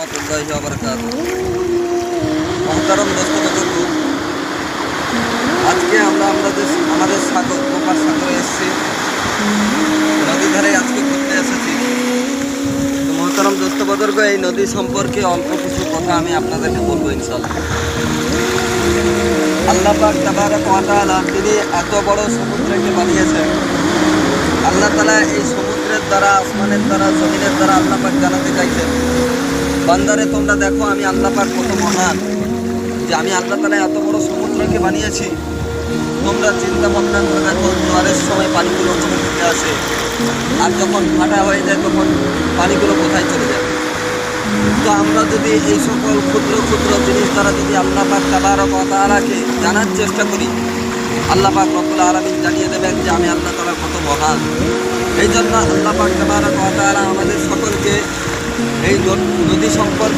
রহমতুল্লাহি ওয়া বারাকাতুহু। মহতারাম দোস্ত বুজুর্গ, আজকে আমরা আমাদের সাগর গোপার সাগরে এসেছি, নদী ধারে আজকে ঘুরতে এসেছি। তো মহতারাম দোস্ত বুজুর্গ, এই নদী সম্পর্কে অল্প কিছু কথা আমি আপনাদেরকে বলবো ইনশাআল্লাহ। আল্লাহ পাক তাবারক ওয়া তাআলা তিনি এত বড় সমুদ্রকে বানিয়েছেন। আল্লাহ তাআলা এই সমুদ্রের দ্বারা, আসমানের দ্বারা, জমিনের দ্বারা আল্লাহ পাক জানাতে চাইছেন, বান্দারে তোমরা দেখো আমি আল্লাহ পাক কত মহান, যে আমি আল্লাহ তাআলা এত বড় সমুদ্রকে বানিয়েছি। তোমরা চিন্তা ভাবনা করে দেখো, জোয়ারের সময় পানিগুলো জমে থেকে আসে, আর যখন ভাটা হয়ে যায় তখন পানিগুলো কোথায় চলে যায়। তো আমরা যদি এই সকল ক্ষুদ্র ক্ষুদ্র জিনিস দ্বারা যদি আল্লাহ পাক তাবারক ওয়া তাআলাকে জানার চেষ্টা করি, আল্লাহ পাক রব্বুল আলামিন জানিয়ে দেবেন যে আমি আল্লাহ তাআলা কত মহান। এই জন্য আল্লাহ পাক তাবারক ওয়া তাআলা আমাদের সকলকে এই নদী সম্পর্কে